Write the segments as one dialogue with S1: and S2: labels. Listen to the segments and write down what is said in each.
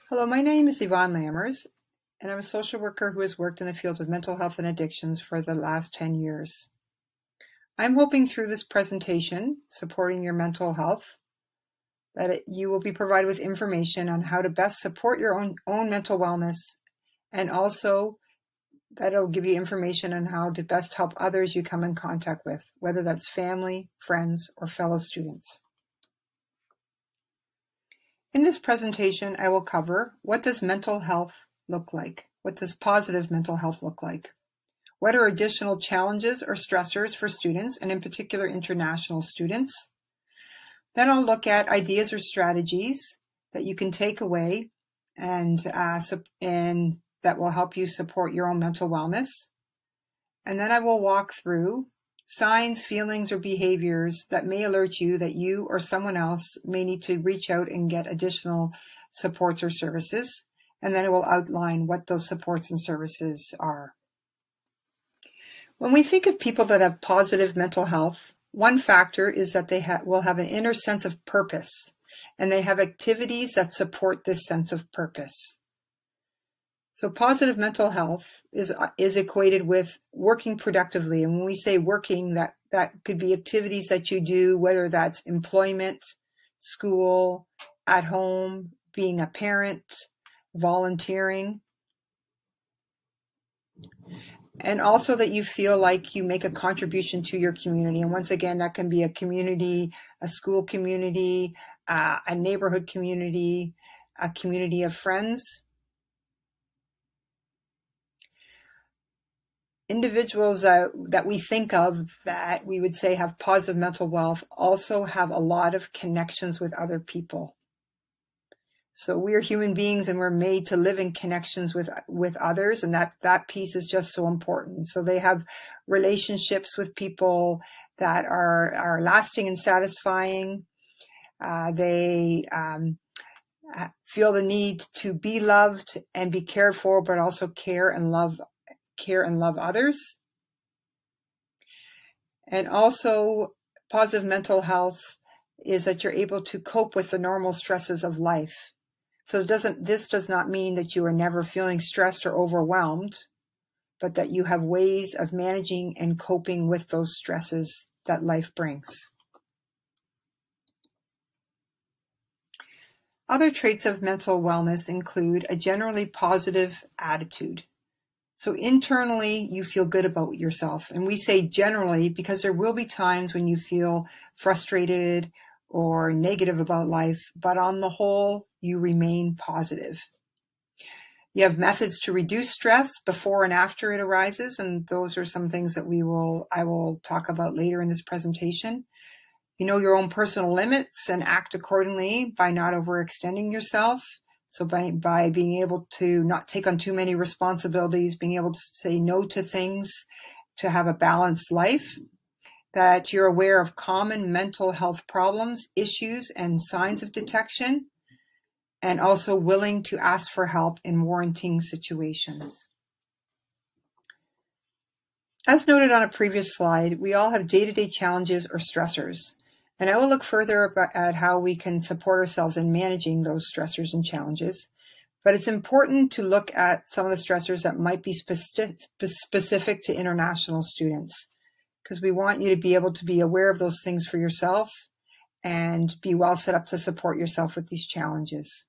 S1: Hello, my name is Yvonne Lammers, and I'm a social worker who has worked in the field of mental health and addictions for the last 10 years. I'm hoping through this presentation, Supporting Your Mental Health, that you will be provided with information on how to best support your own mental wellness, and also that it'll give you information on how to best help others you come in contact with, whether that's family, friends, or fellow students. In this presentation, I will cover what does mental health look like? What does positive mental health look like? What are additional challenges or stressors for students, and in particular international students? Then I'll look at ideas or strategies that you can take away and that will help you support your own mental wellness. And then I will walk through signs, feelings, or behaviors that may alert you that you or someone else may need to reach out and get additional supports or services. And then it will outline what those supports and services are. When we think of people that have positive mental health, one factor is that they will have an inner sense of purpose, and they have activities that support this sense of purpose. So positive mental health is equated with working productively. And when we say working, that could be activities that you do, whether that's employment, school, at home, being a parent, volunteering. And also that you feel like you make a contribution to your community. And once again, that can be a community, a school community, a neighborhood community, a community of friends. Individuals that we think of that we would say have positive mental health also have a lot of connections with other people. So we are human beings and we're made to live in connections with others, and that piece is just so important. So they have relationships with people that are lasting and satisfying. They feel the need to be loved and be cared for, but also care and love others. And also positive mental health is that you're able to cope with the normal stresses of life. So this does not mean that you are never feeling stressed or overwhelmed, but that you have ways of managing and coping with those stresses that life brings. Other traits of mental wellness include a generally positive attitude. So internally, you feel good about yourself. And we say generally because there will be times when you feel frustrated or negative about life, but on the whole, you remain positive. You have methods to reduce stress before and after it arises, and those are some things that I will talk about later in this presentation. You know your own personal limits and act accordingly by not overextending yourself. So by being able to not take on too many responsibilities, being able to say no to things, to have a balanced life, that you're aware of common mental health problems, issues, and signs of detection, and also willing to ask for help in warranting situations. As noted on a previous slide, we all have day-to-day challenges or stressors. And I will look further at how we can support ourselves in managing those stressors and challenges. But it's important to look at some of the stressors that might be specific to international students, because we want you to be able to be aware of those things for yourself and be well set up to support yourself with these challenges.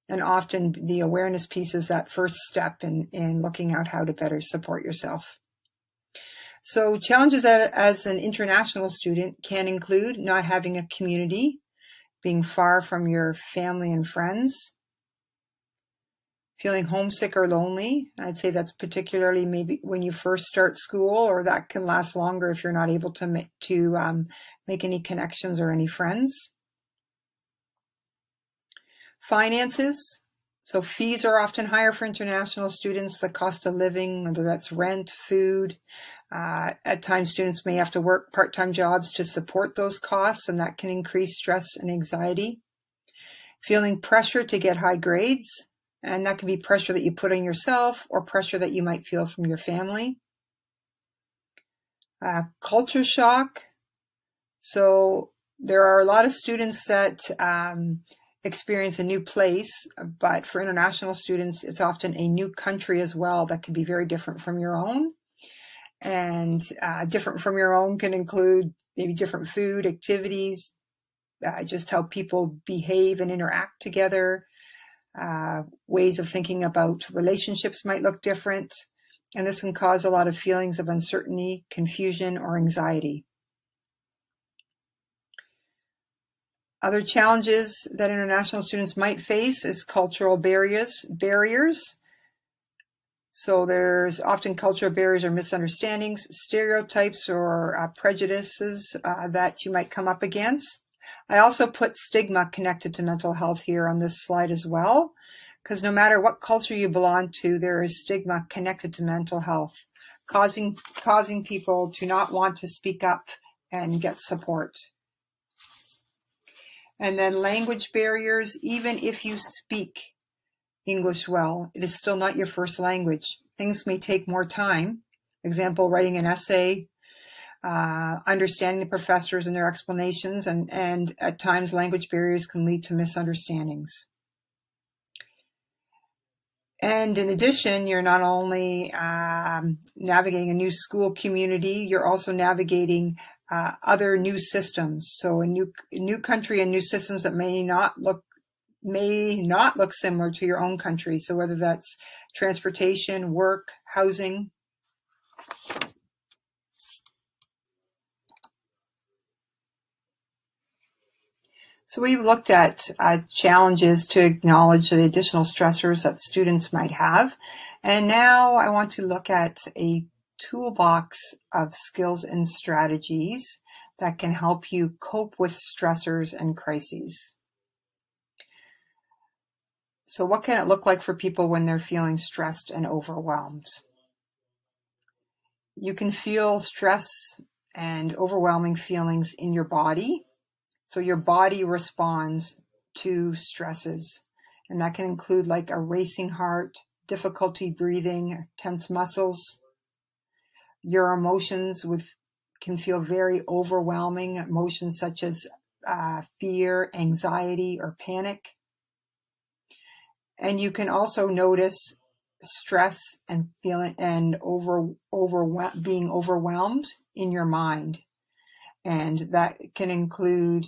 S1: And often the awareness piece is that first step in looking at how to better support yourself. So challenges as an international student can include not having a community, being far from your family and friends, feeling homesick or lonely. I'd say that's particularly maybe when you first start school, or that can last longer if you're not able to make any connections or any friends. Finances. So fees are often higher for international students, the cost of living, whether that's rent, food. At times, students may have to work part-time jobs to support those costs, and that can increase stress and anxiety. Feeling pressure to get high grades, and that can be pressure that you put on yourself or pressure that you might feel from your family. Culture shock. So there are a lot of students that experience a new place, but for international students, it's often a new country as well that can be very different from your own. And different from your own can include maybe different food, activities, just how people behave and interact together. Ways of thinking about relationships might look different. And this can cause a lot of feelings of uncertainty, confusion, or anxiety. Other challenges that international students might face is cultural barriers. So there's often cultural barriers or misunderstandings, stereotypes or prejudices that you might come up against. I also put stigma connected to mental health here on this slide as well, because no matter what culture you belong to, there is stigma connected to mental health, causing people to not want to speak up and get support. And then language barriers, even if you speak English well, it is still not your first language. Things may take more time. Example, writing an essay, understanding the professors and their explanations, and at times language barriers can lead to misunderstandings. And in addition, you're not only navigating a new school community, you're also navigating other new systems. So a new country and new systems that may not look similar to your own country. So whether that's transportation, work, housing. So we've looked at challenges to acknowledge the additional stressors that students might have. And now I want to look at a toolbox of skills and strategies that can help you cope with stressors and crises. So what can it look like for people when they're feeling stressed and overwhelmed? You can feel stress and overwhelming feelings in your body. So your body responds to stresses, and that can include like a racing heart, difficulty breathing, tense muscles. Your emotions can feel very overwhelming, emotions such as fear, anxiety, or panic. And you can also notice stress and feeling and being overwhelmed in your mind. And that can include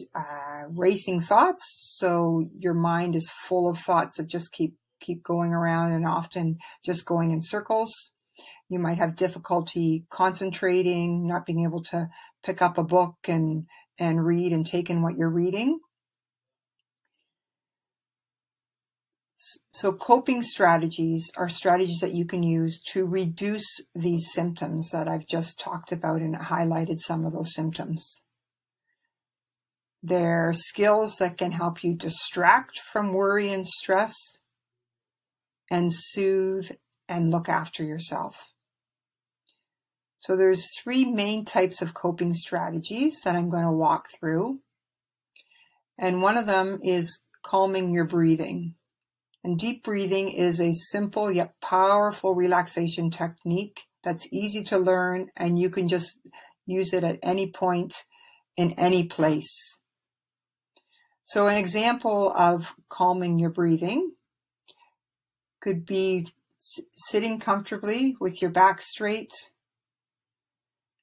S1: racing thoughts. So your mind is full of thoughts that just keep going around and often just going in circles. You might have difficulty concentrating, not being able to pick up a book and read and take in what you're reading. So coping strategies are strategies that you can use to reduce these symptoms that I've just talked about and highlighted some of those symptoms. They're skills that can help you distract from worry and stress and soothe and look after yourself. So there's 3 main types of coping strategies that I'm going to walk through. And one of them is calming your breathing. And deep breathing is a simple yet powerful relaxation technique that's easy to learn, and you can just use it at any point in any place. So an example of calming your breathing could be sitting comfortably with your back straight,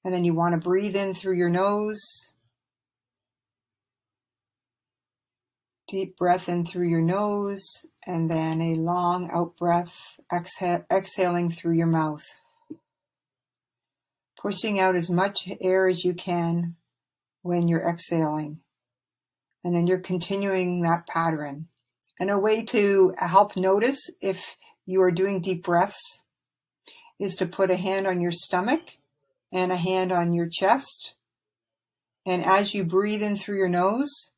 S1: and then you want to breathe in through your nose. Deep breath in through your nose, and then a long out breath, exhaling through your mouth. Pushing out as much air as you can when you're exhaling. And then you're continuing that pattern. And a way to help notice if you are doing deep breaths is to put a hand on your stomach and a hand on your chest. And as you breathe in through your nose,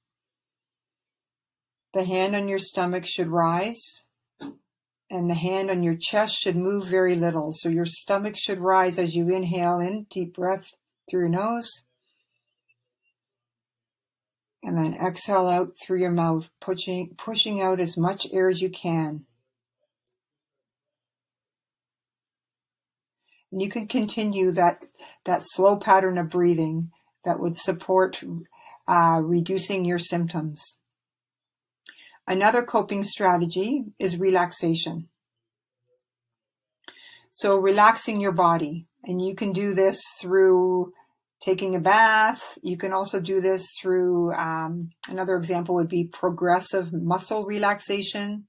S1: the hand on your stomach should rise and the hand on your chest should move very little. So your stomach should rise as you inhale in, deep breath through your nose. And then exhale out through your mouth, pushing out as much air as you can. And you can continue that slow pattern of breathing that would support reducing your symptoms. Another coping strategy is relaxation. So relaxing your body, and you can do this through taking a bath. You can also do this through, another example would be progressive muscle relaxation,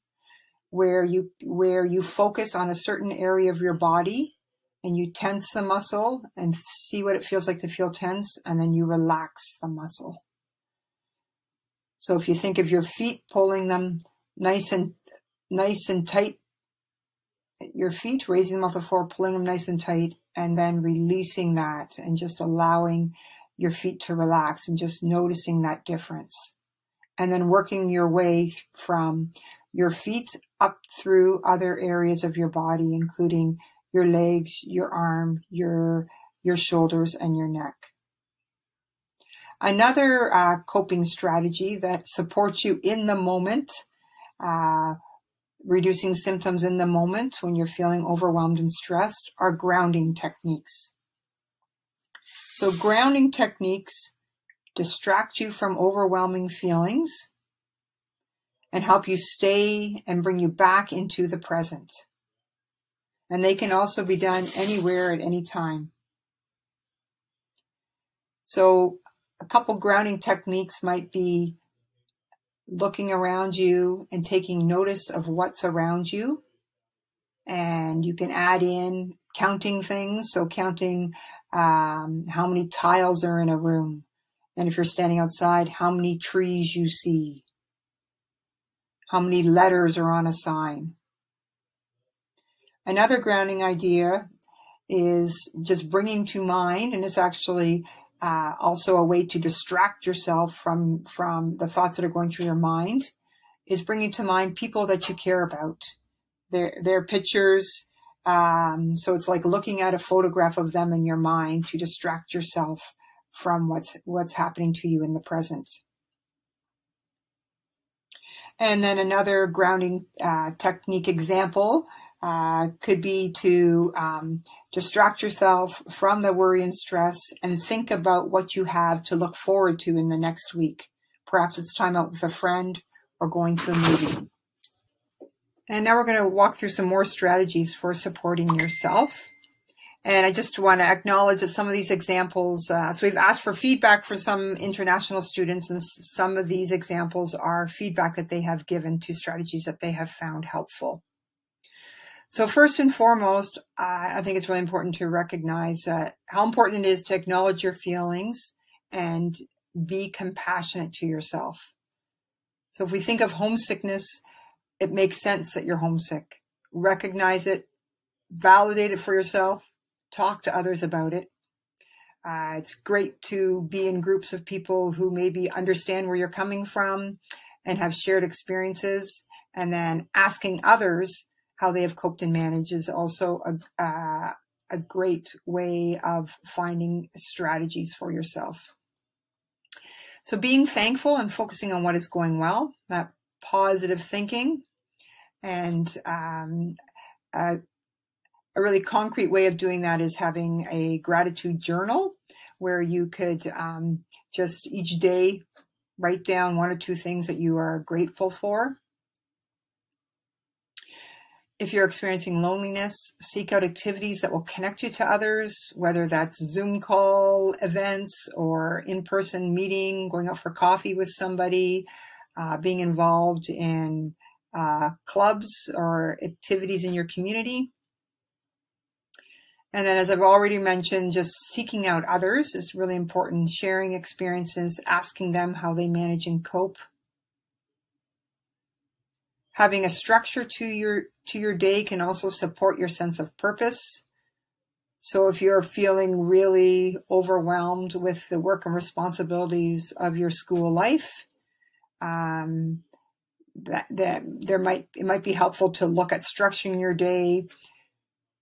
S1: where you focus on a certain area of your body and you tense the muscle and see what it feels like to feel tense, and then you relax the muscle. So if you think of your feet, pulling them nice and tight, your feet, raising them off the floor, pulling them nice and tight, and then releasing that and just allowing your feet to relax and just noticing that difference. And then working your way from your feet up through other areas of your body, including your legs, your arm, your shoulders, and your neck. Another coping strategy that supports you in the moment, reducing symptoms in the moment when you're feeling overwhelmed and stressed, are grounding techniques. So grounding techniques distract you from overwhelming feelings and help you stay and bring you back into the present. And they can also be done anywhere at any time. So a couple grounding techniques might be looking around you and taking notice of what's around you. And you can add in counting things. So counting how many tiles are in a room. And if you're standing outside, how many trees you see. How many letters are on a sign. Another grounding idea is just bringing to mind, and it's actually also a way to distract yourself from the thoughts that are going through your mind, is bringing to mind people that you care about, their pictures. So it's like looking at a photograph of them in your mind to distract yourself from what's happening to you in the present. And then another grounding technique example could be to distract yourself from the worry and stress and think about what you have to look forward to in the next week. Perhaps it's time out with a friend or going to a movie. And now we're going to walk through some more strategies for supporting yourself. And I just want to acknowledge that some of these examples, so we've asked for feedback for some international students, and some of these examples are feedback that they have given to strategies that they have found helpful. So first and foremost, I think it's really important to recognize how important it is to acknowledge your feelings and be compassionate to yourself. So if we think of homesickness, it makes sense that you're homesick. Recognize it, validate it for yourself, talk to others about it. It's great to be in groups of people who maybe understand where you're coming from and have shared experiences, and then asking others how they have coped and managed is also a great way of finding strategies for yourself. So being thankful and focusing on what is going well, that positive thinking, and a really concrete way of doing that is having a gratitude journal where you could just each day write down one or two things that you are grateful for. If you're experiencing loneliness, seek out activities that will connect you to others, whether that's Zoom call events or in-person meeting, going out for coffee with somebody, being involved in clubs or activities in your community. And then, as I've already mentioned, just seeking out others is really important, sharing experiences, asking them how they manage and cope. Having a structure to your day can also support your sense of purpose. So if you're feeling really overwhelmed with the work and responsibilities of your school life, it might be helpful to look at structuring your day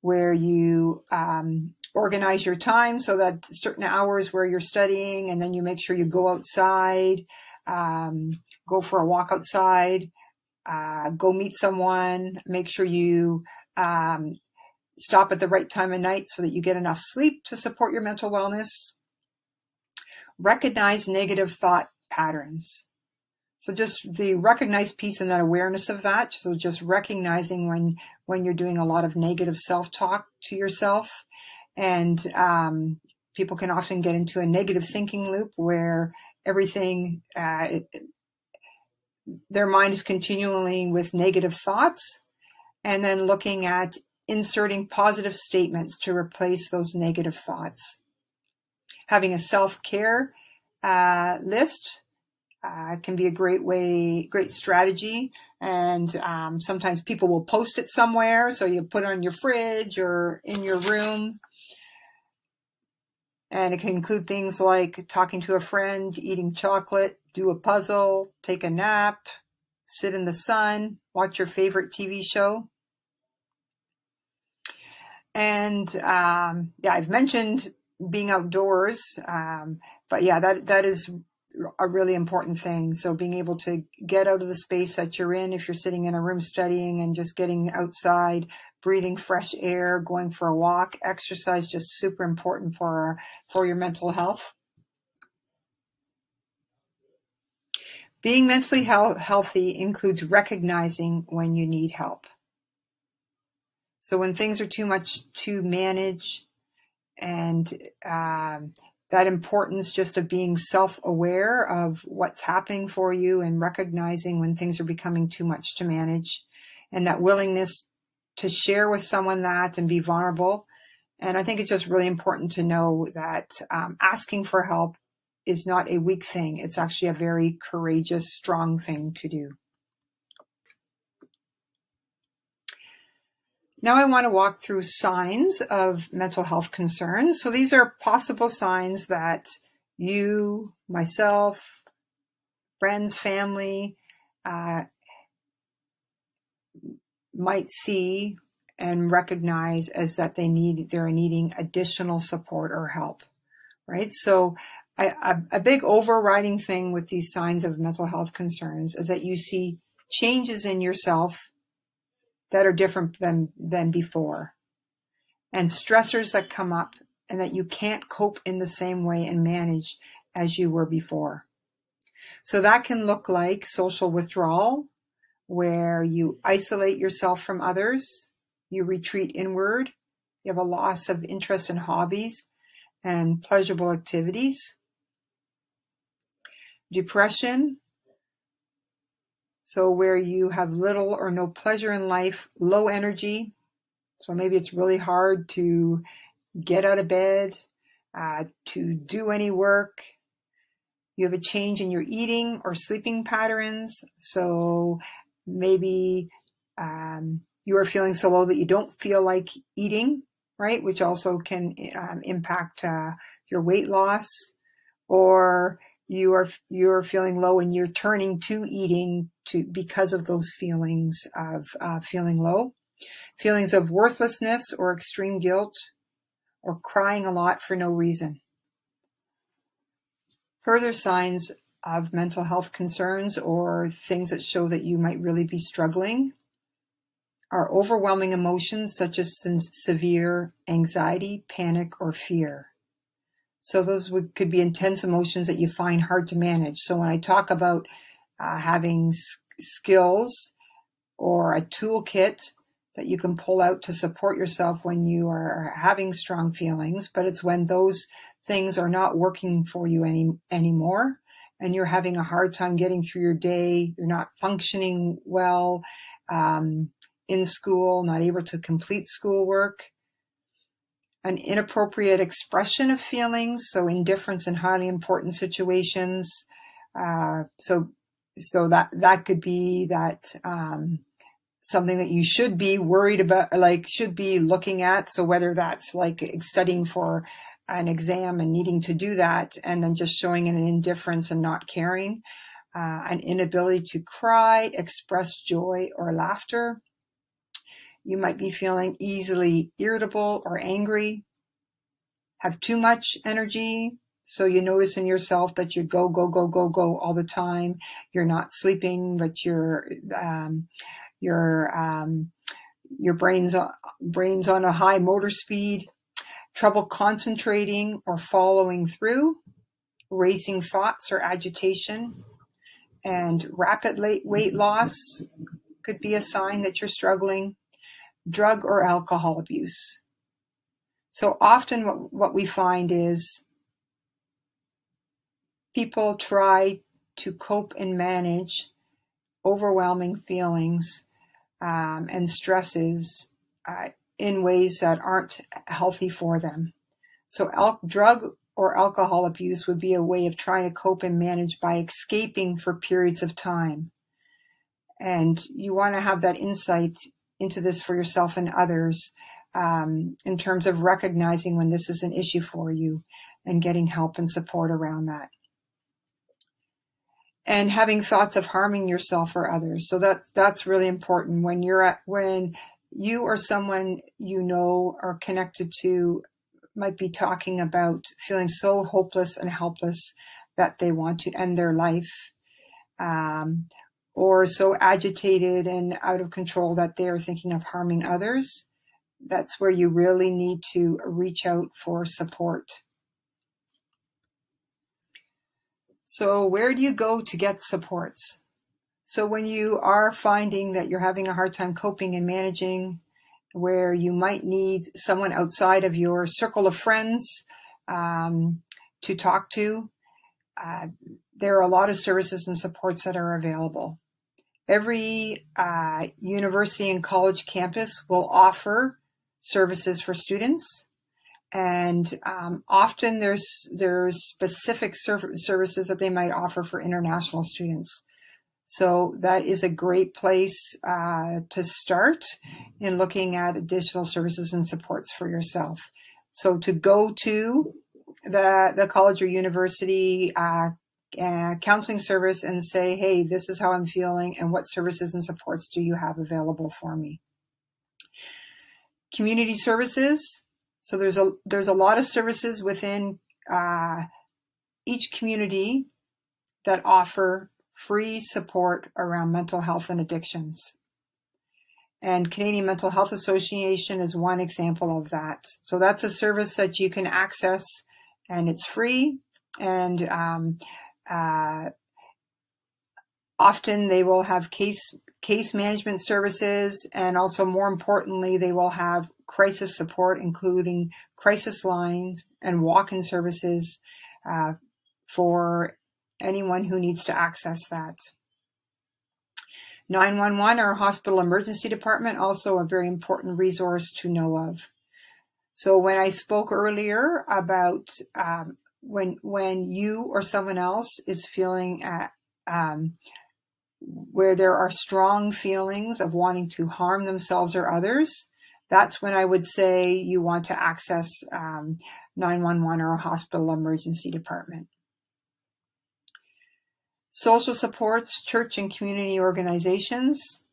S1: where you organize your time so that certain hours where you're studying, and then you make sure you go outside, go for a walk outside, go meet someone, make sure you stop at the right time of night so that you get enough sleep to support your mental wellness. Recognize negative thought patterns. So just the recognized piece and that awareness of that. So just recognizing when you're doing a lot of negative self-talk to yourself. And people can often get into a negative thinking loop where everything, their mind is continually with negative thoughts, and then looking at inserting positive statements to replace those negative thoughts. Having a self-care list can be a great strategy. And sometimes people will post it somewhere. So you put it on your fridge or in your room. And it can include things like talking to a friend, eating chocolate, do a puzzle, take a nap, sit in the sun, watch your favorite TV show. And I've mentioned being outdoors, but yeah, that is a really important thing. So being able to get out of the space that you're in, if you're sitting in a room studying, and just getting outside, breathing fresh air, going for a walk, exercise, just super important for your mental health. Being mentally healthy includes recognizing when you need help. So when things are too much to manage, and that importance just of being self-aware of what's happening for you and recognizing when things are becoming too much to manage, and that willingness to share with someone that and be vulnerable. And I think it's just really important to know that asking for help is not a weak thing. It's actually a very courageous, strong thing to do. Now I want to walk through signs of mental health concerns. So these are possible signs that you, myself, friends, family might see and recognize as that they're needing additional support or help, right? So a big overriding thing with these signs of mental health concerns is that you see changes in yourself that are different than before, and stressors that come up and that you can't cope in the same way and manage as you were before. So that can look like social withdrawal, where you isolate yourself from others, you retreat inward, you have a loss of interest in hobbies and pleasurable activities. Depression, so where you have little or no pleasure in life, low energy. So maybe it's really hard to get out of bed, to do any work. You have a change in your eating or sleeping patterns. So maybe you are feeling so low that you don't feel like eating, right? Which also can impact your weight loss. Or you're feeling low and you're turning to eating because of those feelings of feeling low. Feelings of worthlessness or extreme guilt, or crying a lot for no reason. Further signs of mental health concerns or things that show that you might really be struggling are overwhelming emotions such as severe anxiety, panic, or fear. So those could be intense emotions that you find hard to manage. So when I talk about having skills or a toolkit that you can pull out to support yourself when you are having strong feelings, but it's when those things are not working for you anymore, and you're having a hard time getting through your day, you're not functioning well in school, not able to complete schoolwork. An inappropriate expression of feelings, so indifference in highly important situations. So that could be that something that you should be worried about, like should be looking at. So whether that's like studying for an exam and needing to do that, and then just showing an indifference and not caring, an inability to cry, express joy or laughter. You might be feeling easily irritable or angry, have too much energy. So you notice in yourself that you go all the time. You're not sleeping, but your brain's on a high motor speed. Trouble concentrating or following through, racing thoughts or agitation, And rapid weight loss could be a sign that you're struggling. Drug or alcohol abuse. So often what we find is people try to cope and manage overwhelming feelings and stresses in ways that aren't healthy for them. So drug or alcohol abuse would be a way of trying to cope and manage by escaping for periods of time. And you want to have that insight into this for yourself and others in terms of recognizing when this is an issue for you and getting help and support around that. And having thoughts of harming yourself or others. So that's really important when you or someone you know or connected to might be talking about feeling so hopeless and helpless that they want to end their life, or so agitated and out of control that they are thinking of harming others. That's where you really need to reach out for support. So where do you go to get supports? So when you are finding that you're having a hard time coping and managing, where you might need someone outside of your circle of friends to talk to, there are a lot of services and supports that are available. Every university and college campus will offer services for students. And often there's specific services that they might offer for international students. So that is a great place to start in looking at additional services and supports for yourself. So to go to the college or university counseling service and say, hey, this is how I'm feeling and what services and supports do you have available for me? Community services. So there's a lot of services within each community that offer free support around mental health and addictions. And Canadian Mental Health Association is one example of that. So that's a service that you can access and it's free. And often they will have case management services, and also more importantly, they will have crisis support, including crisis lines and walk-in services for anyone who needs to access that. 911, our hospital emergency department, also a very important resource to know of. So when I spoke earlier about when you or someone else is feeling where there are strong feelings of wanting to harm themselves or others, that's when I would say you want to access 911 or a hospital emergency department. Social supports, church and community organizations.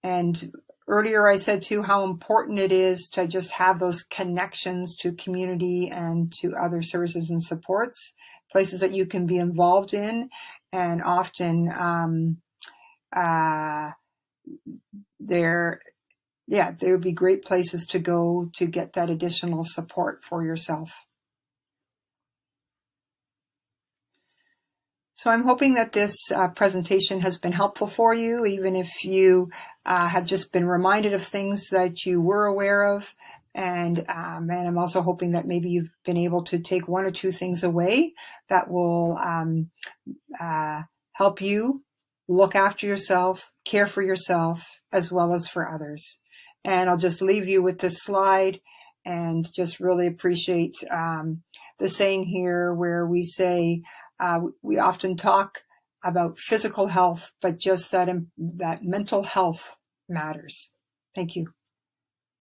S1: And earlier I said too how important it is to just have those connections to community and to other services and supports, places that you can be involved in. And often there would be great places to go to get that additional support for yourself. So I'm hoping that this presentation has been helpful for you, even if you have just been reminded of things that you were aware of. And I'm also hoping that maybe you've been able to take one or two things away that will help you look after yourself, care for yourself, as well as for others. And I'll just leave you with this slide and just really appreciate the saying here where we say, we often talk about physical health, but just that mental health matters. Thank you.